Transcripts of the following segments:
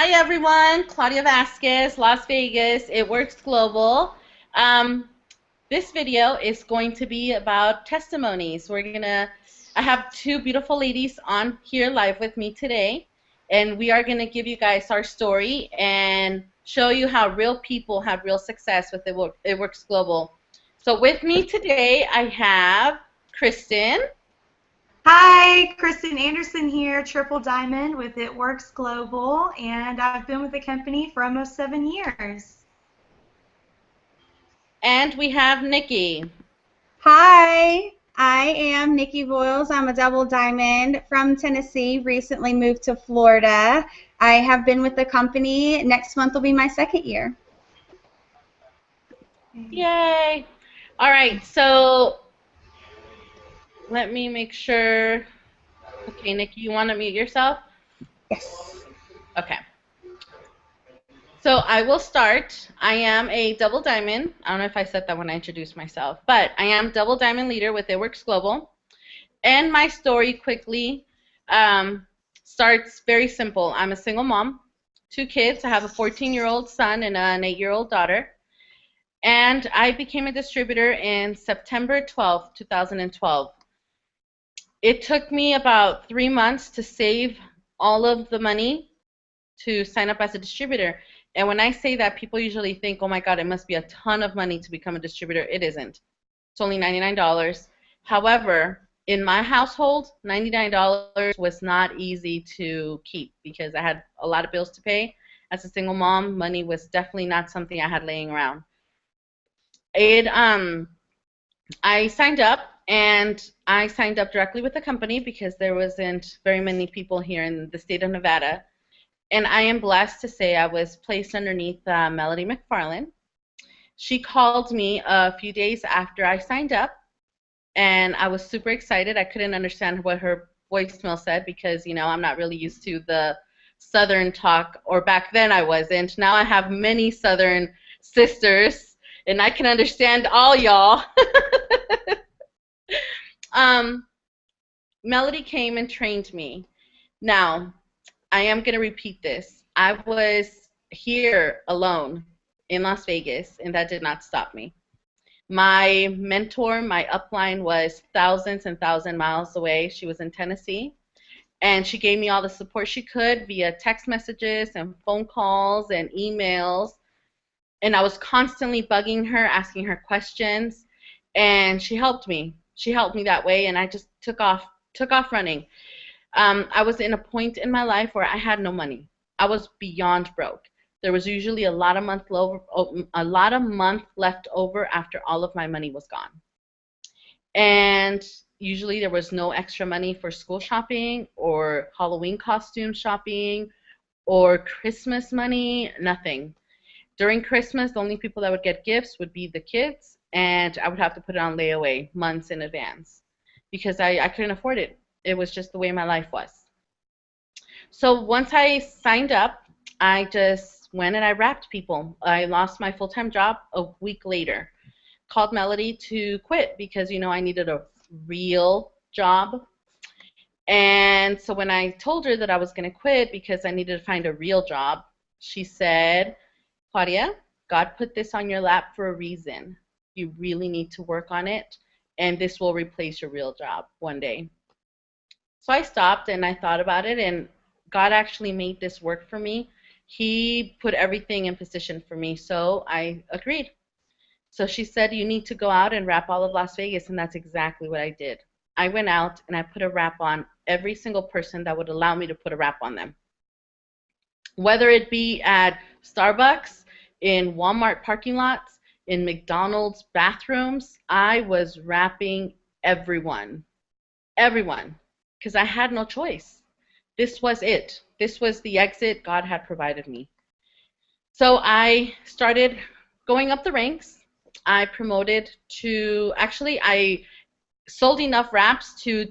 Hi everyone, Claudia Vasquez, Las Vegas. It Works Global. Um, this video is going to be about testimonies. I have two beautiful ladies on here live with me today, and we are going to give you guys our story and show you how real people have real success with It Works Global. So with me today, I have Kristen. Hi, Kristen Anderson here, Triple Diamond with It Works Global, and I've been with the company for almost 7 years. And we have Nikki. Hi, I am Nikki Boyles. I'm a double diamond from Tennessee, recently moved to Florida. I have been with the company. Next month will be my second year. Yay! All right, so let me make sure. Okay, Nikki, you want to mute yourself? Yes. Okay. So I will start. I am a double diamond. I don't know if I said that when I introduced myself, but I am double diamond leader with It Works Global. And my story quickly starts very simple. I'm a single mom, two kids. I have a 14-year-old son and an 8-year-old daughter. And I became a distributor in September 12th, 2012. It took me about 3 months to save all of the money to sign up as a distributor. And when I say that, people usually think, oh my God, it must be a ton of money to become a distributor. It isn't. It's only $99. However, in my household, $99 was not easy to keep because I had a lot of bills to pay. As a single mom, money was definitely not something I had laying around. I signed up, and I signed up directly with the company because there wasn't very many people here in the state of Nevada. And I am blessed to say I was placed underneath Melody McFarland. She called me a few days after I signed up, and I was super excited. I couldn't understand what her voicemail said because, I'm not really used to the Southern talk, or back then I wasn't. Now I have many Southern sisters, and I can understand all y'all. Melody came and trained me. Now, I am going to repeat this. I was here alone in Las Vegas, and that did not stop me. My mentor, my upline, was thousands and thousands miles away. She was in Tennessee, and she gave me all the support she could via text messages and phone calls and emails. And I was constantly bugging her, asking her questions, and she helped me. She helped me that way, and I just took off running. I was in a point in my life where I had no money. I was beyond broke. There was usually a lot of month left over after all of my money was gone. And usually there was no extra money for school shopping or Halloween costume shopping or Christmas money, nothing. During Christmas, the only people that would get gifts would be the kids, and I would have to put it on layaway months in advance because I couldn't afford it. It was just the way my life was. So once I signed up, I just went and I wrapped people. I lost my full-time job a week later. Called Melody to quit because, I needed a real job. And so when I told her that I was going to quit because I needed to find a real job, she said, Claudia, God put this on your lap for a reason. You really need to work on it, and this will replace your real job one day. So I stopped and I thought about it, and God actually made this work for me. He put everything in position for me, so I agreed. So she said, you need to go out and wrap all of Las Vegas, and that's exactly what I did. I went out and I put a wrap on every single person that would allow me to put a wrap on them. Whether it be at Starbucks, in Walmart parking lots, in McDonald's bathrooms, I was wrapping everyone, because I had no choice. This was it. This was the exit God had provided me. So I started going up the ranks. I promoted to, actually, I sold enough wraps to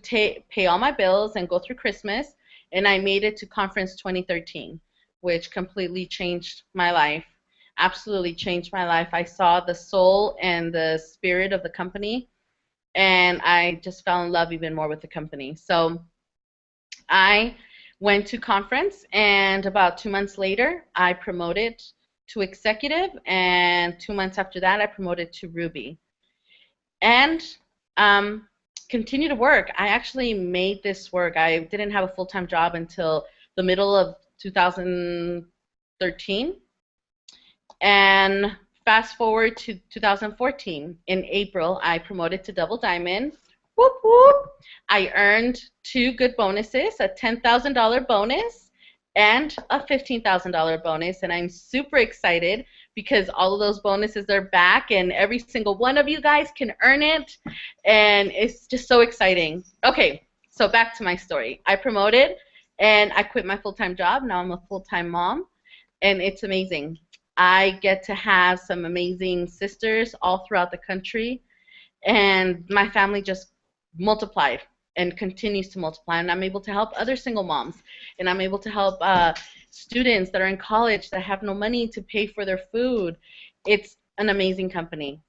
pay all my bills and go through Christmas, and I made it to Conference 2013, which completely changed my life. Absolutely changed my life. I saw the soul and the spirit of the company, and I just fell in love even more with the company. So I Went to conference, and about 2 months later, I promoted to executive, and 2 months after that, I promoted to Ruby. And continue to work. I actually made this work. I didn't have a full-time job until the middle of 2013. And fast forward to 2014. In April, I promoted to double diamond. Whoop, whoop. I earned 2 good bonuses, a $10,000 bonus and a $15,000 bonus. And I'm super excited because all of those bonuses are back and every single one of you guys can earn it. And it's just so exciting. Okay, so back to my story. I promoted and I quit my full-time job. Now I'm a full-time mom, and it's amazing. I get to have some amazing sisters all throughout the country, and my family just multiplied and continues to multiply, and I'm able to help other single moms, and I'm able to help students that are in college that have no money to pay for their food. It's an amazing company.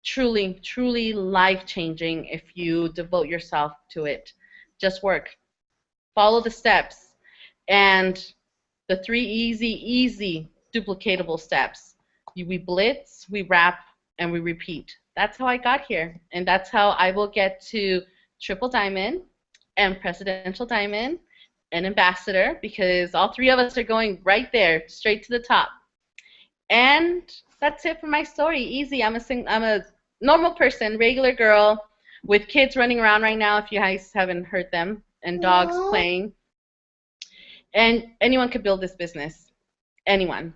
Truly, truly life-changing if you devote yourself to it. Just work. Follow the steps. And the 3 easy duplicatable steps. We blitz, we wrap, and we repeat. That's how I got here, and that's how I will get to triple diamond and presidential diamond and ambassador, because all 3 of us are going right there, straight to the top. And that's it for my story. Easy. I'm a normal person, regular girl with kids running around right now, if you guys haven't heard them, and dogs playing. And anyone could build this business. Anyone.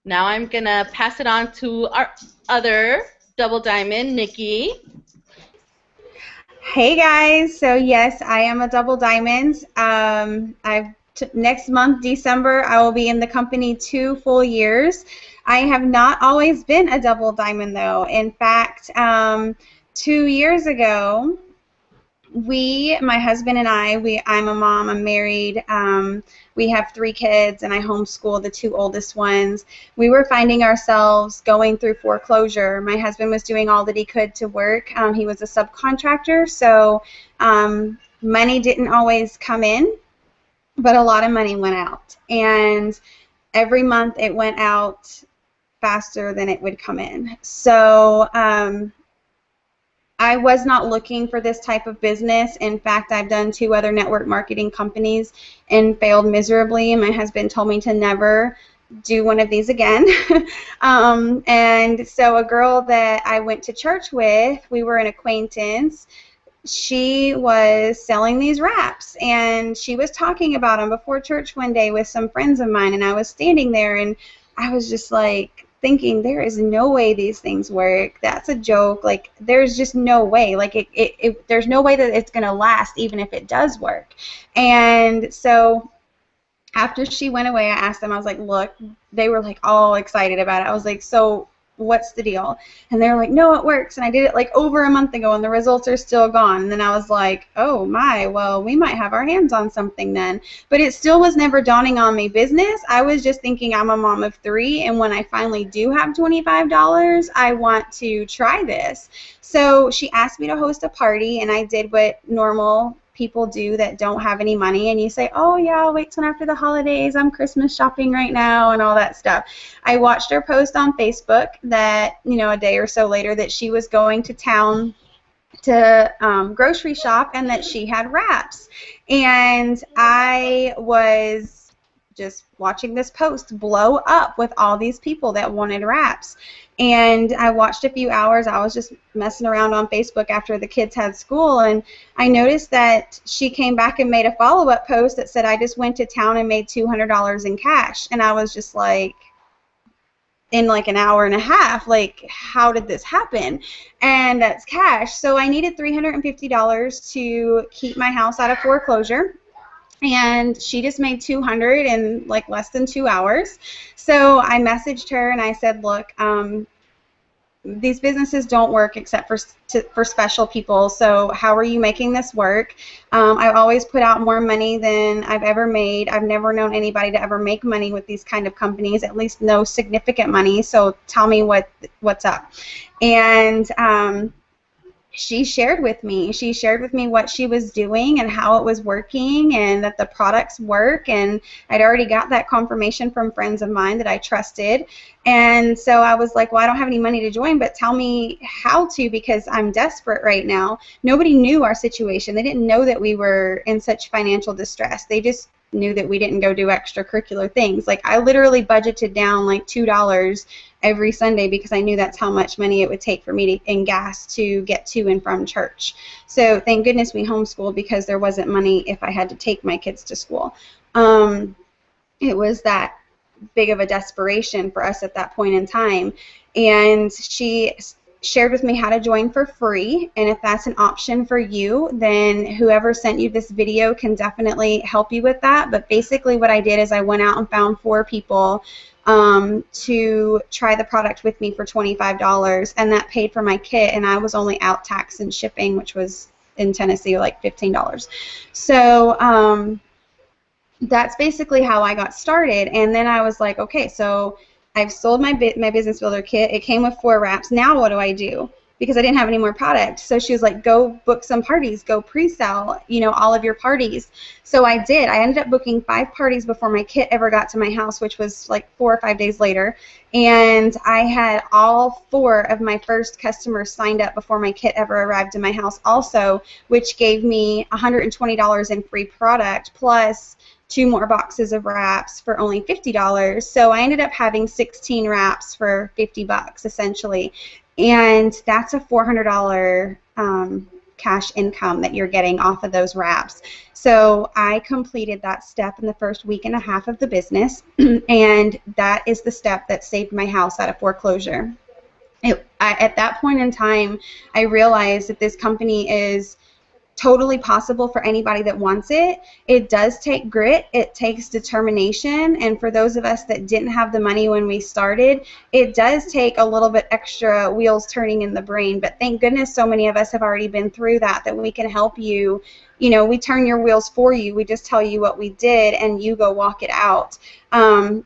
Now I'm going to pass it on to our other double diamond, Nikki. Hey guys, so yes, I am a double diamond. Next month, December, I will be in the company 2 full years. I have not always been a double diamond though. In fact, 2 years ago, my husband and I'm a mom, I'm married, we have 3 kids, and I homeschool the 2 oldest ones. We were finding ourselves going through foreclosure. My husband was doing all that he could to work. He was a subcontractor, so money didn't always come in, but a lot of money went out. And every month it went out faster than it would come in. So I was not looking for this type of business. In fact, I've done 2 other network marketing companies and failed miserably, and my husband told me to never do one of these again. And so a girl that I went to church with, we were an acquaintance, she was selling these wraps, and she was talking about them before church one day with some friends of mine, and I was standing there, and I was just like, thinking, there is no way these things work. That's a joke. Like, there's just no way. Like, there's no way that it's going to last, even if it does work. And so after she went away, I asked them, I was like, look, they were like all excited about it. I was like, so what's the deal? And they were like, no, it works. And I did it like over a month ago, and the results are still gone. And then I was like, oh my, well, we might have our hands on something then. But it still was never dawning on me business. I was just thinking, I'm a mom of 3, and when I finally do have $25, I want to try this. So she asked me to host a party, and I did what normal people do that don't have any money, and you say, oh yeah, I'll wait till after the holidays, I'm Christmas shopping right now, and all that stuff. I watched her post on Facebook that, a day or so later, that she was going to town to grocery shop, and that she had wraps. And I was just watching this post blow up with all these people that wanted wraps. And I watched a few hours. I was just messing around on Facebook after the kids had school, and I noticed that she came back and made a follow-up post that said, I just went to town and made $200 in cash. And I was just like, in like an hour and a half, like, how did this happen? And that's cash. So I needed $350 to keep my house out of foreclosure. And she just made $200 in like less than 2 hours. So I messaged her and I said, look, these businesses don't work except for special people. So how are you making this work? I always put out more money than I've ever made. I've never known anybody to ever make money with these kind of companies, at least no significant money. So tell me what's up. And she shared with me. She shared with me what she was doing and how it was working and that the products work. And I'd already got that confirmation from friends of mine that I trusted. And so I was like, well, I don't have any money to join, but tell me how to, because I'm desperate right now. Nobody knew our situation. They didn't know that we were in such financial distress. They just knew that we didn't go do extracurricular things. Like, I literally budgeted down like $2 every Sunday because I knew that's how much money it would take for me to, in gas to get to and from church. So thank goodness we homeschooled, because there wasn't money if I had to take my kids to school. It was that big of a desperation for us at that point in time. And she shared with me how to join for free, and if that's an option for you, then whoever sent you this video can definitely help you with that. But basically what I did is I went out and found 4 people to try the product with me for $25, and that paid for my kit, and I was only out tax and shipping, which was in Tennessee like $15. So that's basically how I got started. And then I was like, okay, so I've sold my business builder kit. It came with 4 wraps. Now what do I do? Because I didn't have any more product. So she was like, go book some parties, go pre-sell, you know, all of your parties. So I did. I ended up booking 5 parties before my kit ever got to my house, which was like 4 or 5 days later. And I had all 4 of my first customers signed up before my kit ever arrived to my house also, which gave me $120 in free product, plus 2 more boxes of wraps for only $50. So I ended up having 16 wraps for $50 essentially. And that's a $400 cash income that you're getting off of those wraps. So I completed that step in the first week and a half of the business, and that is the step that saved my house out of foreclosure. At that point in time, I realized that this company is totally possible for anybody that wants it. It does take grit, it takes determination, and for those of us that didn't have the money when we started, it does take a little bit extra wheels turning in the brain, but thank goodness so many of us have already been through that we can help you. You know, we turn your wheels for you. We just tell you what we did and you go walk it out.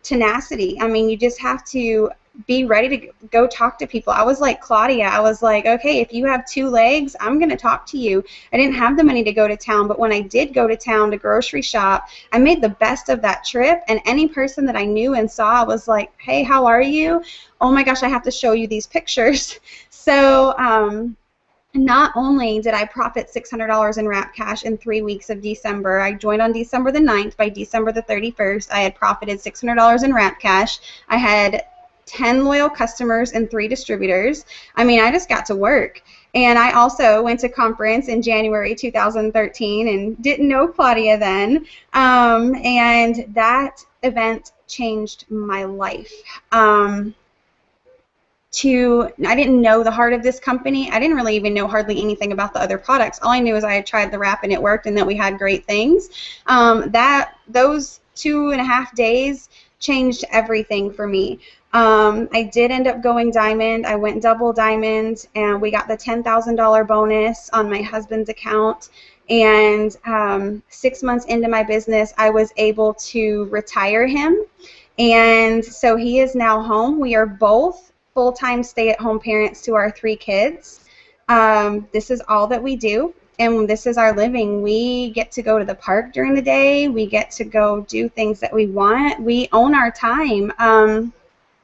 Tenacity. I mean, you just have to be ready to go talk to people. I was like Claudia. I was like, okay, if you have 2 legs, I'm going to talk to you. I didn't have the money to go to town, but when I did go to town to grocery shop, I made the best of that trip, and any person that I knew and saw was like, hey, how are you? Oh my gosh, I have to show you these pictures. So not only did I profit $600 in wrap cash in 3 weeks of December, I joined on December the 9th. By December the 31st, I had profited $600 in wrap cash. I had 10 loyal customers and 3 distributors. I mean, I just got to work. And I also went to conference in January 2013 and didn't know Claudia then. And that event changed my life. I didn't know the heart of this company. I didn't really even know hardly anything about the other products. All I knew is I had tried the wrap and it worked, and that we had great things. Those 2.5 days changed everything for me. I did end up going diamond. I went double diamond, and we got the $10,000 bonus on my husband's account. And 6 months into my business, I was able to retire him. And so he is now home. We are both full-time stay-at-home parents to our 3 kids. This is all that we do, and this is our living. We get to go to the park during the day. We get to go do things that we want. We own our time.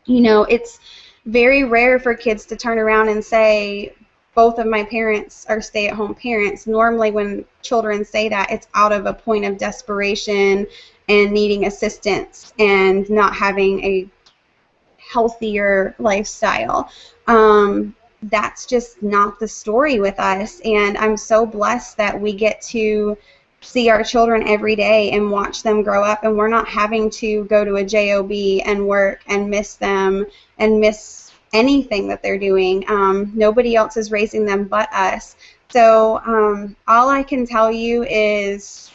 You know, it's very rare for kids to turn around and say, both of my parents are stay-at-home parents. Normally when children say that, it's out of a point of desperation and needing assistance and not having a healthier lifestyle. That's just not the story with us, and I'm so blessed that we get to see our children every day and watch them grow up, and we're not having to go to a job and work and miss them and miss anything that they're doing. Nobody else is raising them but us. So all I can tell you is,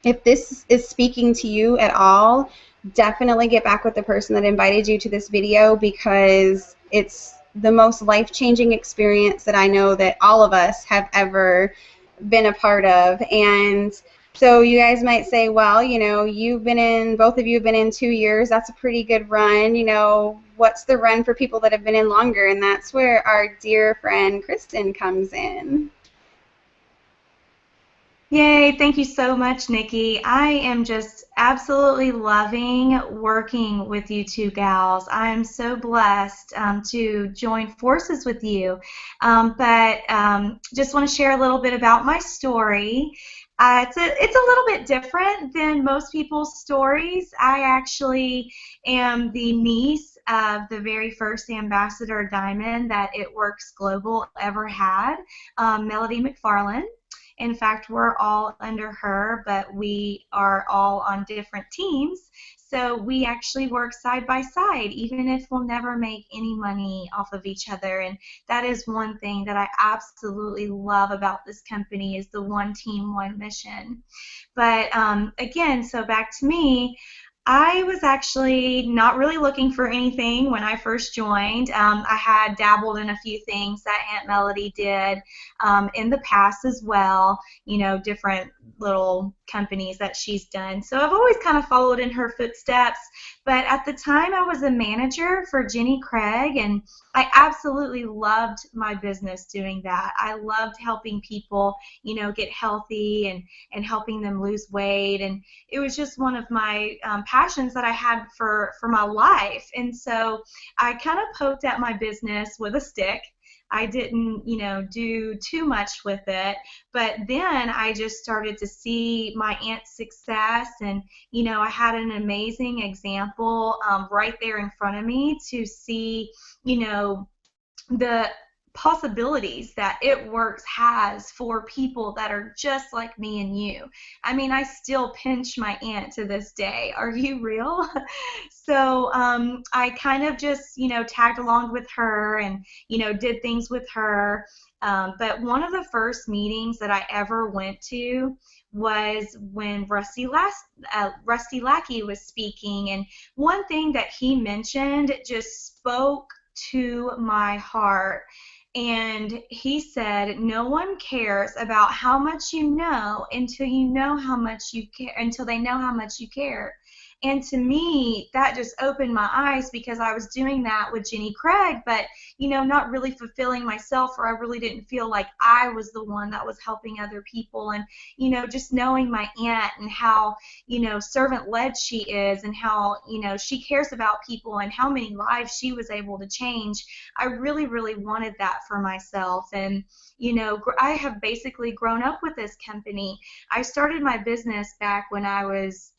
if this is speaking to you at all, definitely get back with the person that invited you to this video, because it's the most life-changing experience that I know that all of us have ever been a part of. And so you guys might say, well, you know, both of you have been in 2 years. That's a pretty good run. You know, what's the run for people that have been in longer, and that's where our dear friend Kristen comes in. Yay, thank you so much, Nikki. I am just absolutely loving working with you two gals. I am so blessed to join forces with you. But just want to share a little bit about my story. It's a little bit different than most people's stories. I actually am the niece of the very first ambassador diamond that It Works Global ever had, Melody McFarland. In fact, we're all under her, but we are all on different teams. So we actually work side by side, even if we'll never make any money off of each other. And that is one thing that I absolutely love about this company is the one team, one mission. But again, so back to me. I was actually not really looking for anything when I first joined. I had dabbled in a few things that Aunt Melody did in the past as well, you know, different little companies that she's done. So I've always kind of followed in her footsteps. But at the time, I was a manager for Jenny Craig, and I absolutely loved my business doing that. I loved helping people, you know, get healthy and helping them lose weight. And it was just one of my passions that I had for my life. And so I kind of poked at my business with a stick. I didn't, you know, do too much with it, but then I just started to see my aunt's success, and, you know, I had an amazing example right there in front of me to see, you know, the possibilities that It Works has for people that are just like me and you. I mean, I still pinch my aunt to this day. Are you real? So I kind of just, you know, tagged along with her and, you know, did things with her. But one of the first meetings that I ever went to was when Rusty Lackey was speaking. And one thing that he mentioned just spoke to my heart. And he said, no one cares about how much you know until you know how much you care, until they know how much you care. And to me, that just opened my eyes, because I was doing that with Jenny Craig, but, you know, not really fulfilling myself, or I really didn't feel like I was the one that was helping other people. And, you know, just knowing my aunt and how, you know, servant-led she is, and how, you know, she cares about people and how many lives she was able to change, I really, really wanted that for myself. And, you know, I have basically grown up with this company. I started my business back when I was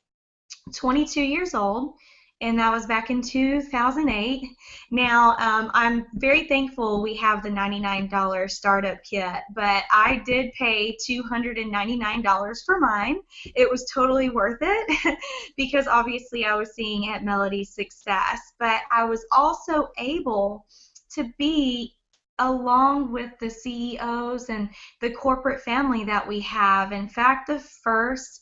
22 years old, and that was back in 2008. Now, I'm very thankful we have the $99 startup kit, but I did pay $299 for mine. It was totally worth it because obviously I was seeing Aunt Melody's success, but I was also able to be along with the CEOs and the corporate family that we have. In fact, the first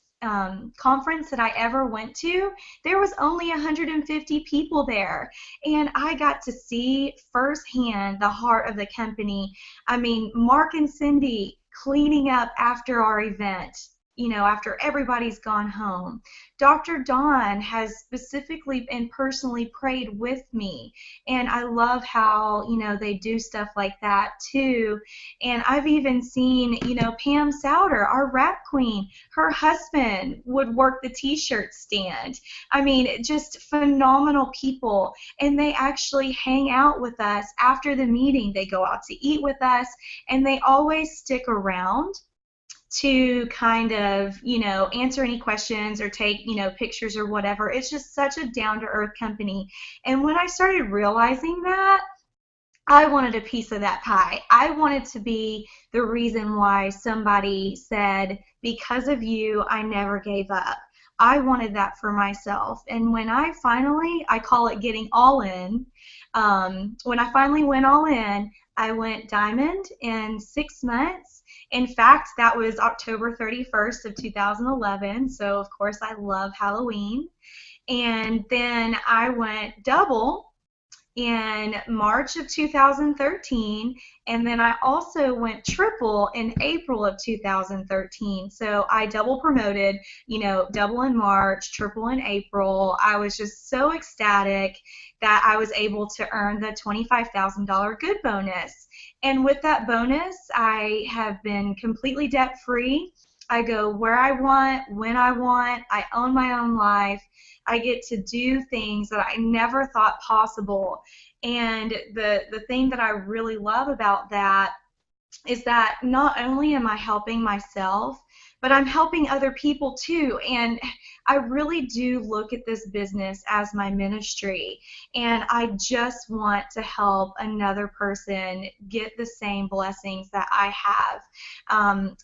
conference that I ever went to, there was only 150 people there, and I got to see firsthand the heart of the company. I mean, Mark and Cindy cleaning up after our event, you know, after everybody's gone home. Dr. Dawn has specifically and personally prayed with me, and I love how, you know, they do stuff like that too. And I've even seen, you know, Pam Souter, our rap queen, her husband would work the t-shirt stand. I mean, just phenomenal people, and they actually hang out with us after the meeting. They go out to eat with us, and they always stick around to kind of, you know, answer any questions or take, you know, pictures or whatever. It's just such a down-to-earth company. And when I started realizing that, I wanted a piece of that pie. I wanted to be the reason why somebody said, because of you, I never gave up. I wanted that for myself. And when I finally, I call it getting all in, when I finally went all in, I went diamond in 6 months. In fact, that was October 31st of 2011, so of course I love Halloween. And then I went double in March of 2013, and then I also went triple in April of 2013. So I double promoted, double in March, triple in April. I was just so ecstatic that I was able to earn the $25,000 good bonus. And with that bonus, I have been completely debt-free. I go where I want, when I want. I own my own life. I get to do things that I never thought possible. And the thing that I really love about that is that not only am I helping myself, but I'm helping other people too. And I really do look at this business as my ministry. And I just want to help another person get the same blessings that I have.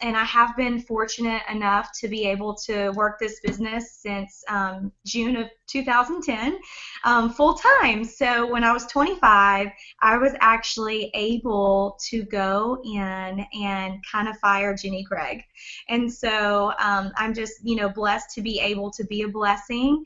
And I have been fortunate enough to be able to work this business since June of 2010 full time. So when I was 25, I was actually able to go in and kind of fire Jenny Craig. And so I'm just, blessed to be able to be a blessing.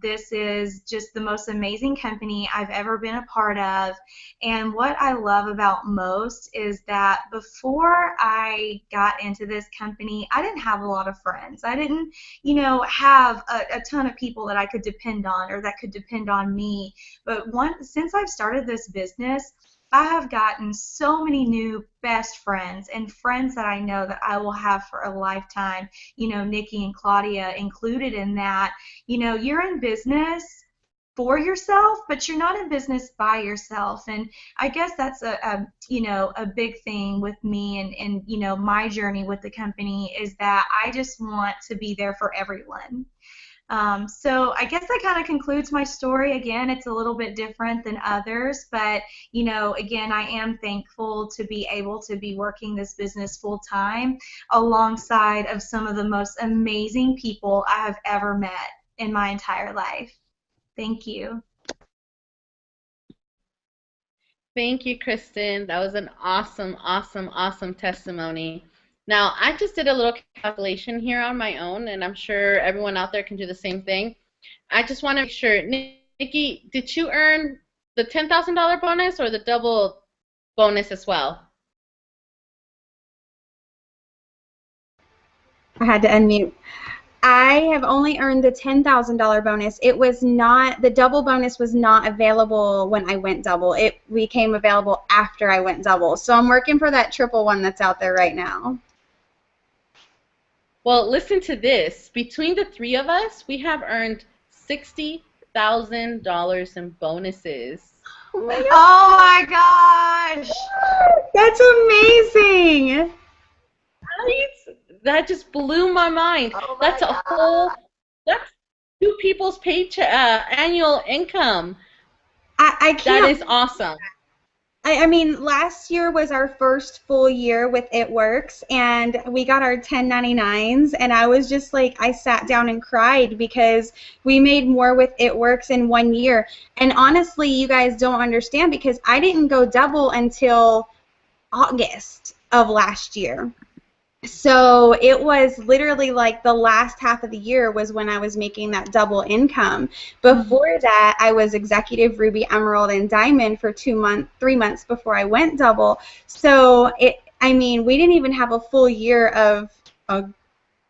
This is just the most amazing company I've ever been a part of. And what I love about most is that before I got into this company, I didn't have a lot of friends. I didn't, have a ton of people that I could depend on or that could depend on me. But since I've started this business, I have gotten so many new best friends and friends that I know that I will have for a lifetime, Nikki and Claudia included in that. You're in business for yourself, but you're not in business by yourself. And I guess that's a big thing with me and my journey with the company is that I just want to be there for everyone. So I guess that kind of concludes my story. Again, it's a little bit different than others, but again, I am thankful to be able to be working this business full time alongside of some of the most amazing people I have ever met in my entire life. Thank you. Thank you, Kristen. That was an awesome, awesome, awesome testimony. Now, I just did a little calculation here on my own, and I'm sure everyone out there can do the same thing. I just want to make sure, Nikki, did you earn the $10,000 bonus or the double bonus as well? I had to unmute. I have only earned the $10,000 bonus. It was not, the double bonus was not available when I went double. It became available after I went double. So I'm working for that triple one that's out there right now. Well, listen to this. Between the three of us, we have earned $60,000 in bonuses. Oh my gosh! That's amazing! Right? That just blew my mind. Oh my That's a whole, that's two people's paycheck, annual income. I can't. That is awesome. I mean, last year was our first full year with It Works, and we got our 1099s, and I was just like, I sat down and cried because we made more with It Works in 1 year. And honestly, you guys don't understand because I didn't go double until August of last year. So it was literally like the last half of the year was when I was making that double income. Before that, I was executive Ruby, Emerald, and Diamond for 3 months before I went double. So we didn't even have a full year of a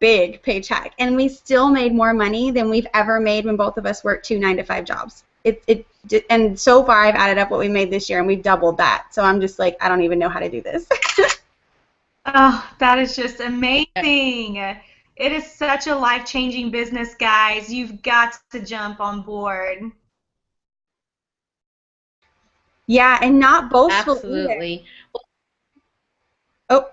big paycheck, and we still made more money than we've ever made when both of us worked 2 9-to-5 jobs. And so far, I've added up what we made this year, and we've doubled that. So I'm just like, I don't even know how to do this. Oh, that is just amazing. It is such a life-changing business, guys. You've got to jump on board. Yeah, and not boastful. Absolutely. Oh,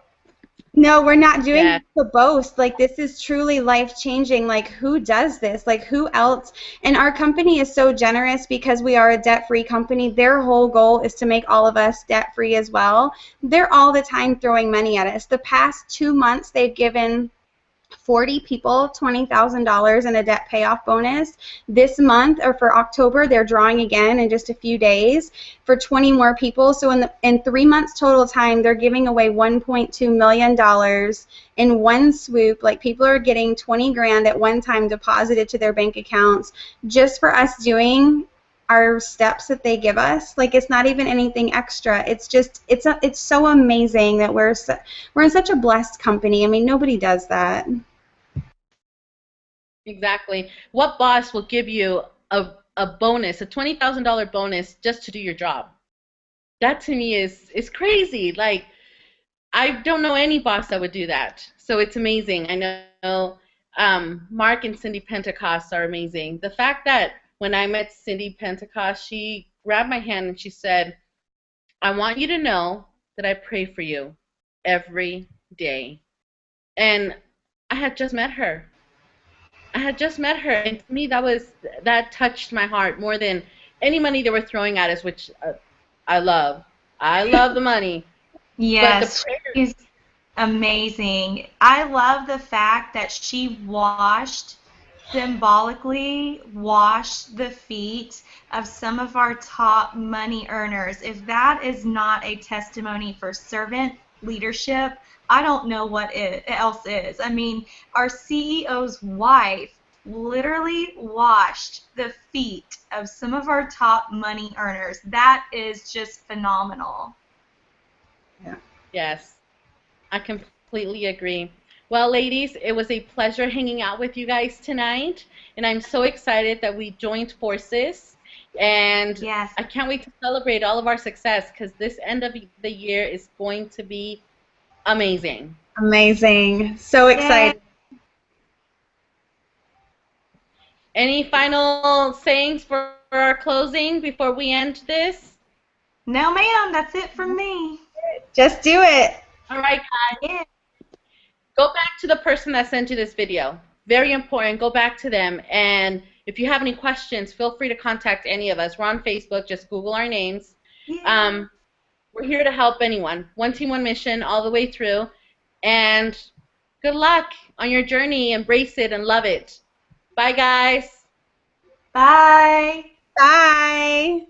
no, we're not doing it to boast. Like, this is truly life-changing. Like, who does this? Like, who else? And our company is so generous because we are a debt-free company. Their whole goal is to make all of us debt-free as well. They're all the time throwing money at us. The past 2 months, they've given 40 people $20,000 in a debt payoff bonus. This month, or for October, they're drawing again in just a few days for 20 more people. So in 3 months total time, they're giving away $1.2 million in one swoop. Like, people are getting 20 grand at one time deposited to their bank accounts just for us doing our steps that they give us. Like, it's not even anything extra. It's just it's so amazing that we're in such a blessed company. I mean, nobody does that. Exactly. What boss will give you a bonus, a $20,000 bonus just to do your job? That to me is crazy. Like, I don't know any boss that would do that. So it's amazing. I know Mark and Cindy Pentecost are amazing. The fact that when I met Cindy Pentecost, she grabbed my hand and she said, I want you to know that I pray for you every day. And I had just met her. I had just met her, and to me that touched my heart more than any money they were throwing at us, which I love. I love the money, but the Yes, prayer. she's amazing. I love the fact that she symbolically washed the feet of some of our top money earners. If that is not a testimony for servant leadership, I don't know what else is. I mean, our CEO's wife literally washed the feet of some of our top money earners. That is just phenomenal. Yes, I completely agree. Well, ladies, it was a pleasure hanging out with you guys tonight, and I'm so excited that we joined forces. And Yes. I can't wait to celebrate all of our success because this end of the year is going to be amazing. Amazing. So Yay. excited. Any final sayings for our closing before we end this? No, ma'am, that's it from me. Just do it. All right, guys. Yeah. Go back to the person that sent you this video. Very important. Go back to them. And if you have any questions, feel free to contact any of us. We're on Facebook. Just Google our names. Yeah. We're here to help anyone. One team, one mission, all the way through. And good luck on your journey. Embrace it and love it. Bye, guys. Bye. Bye.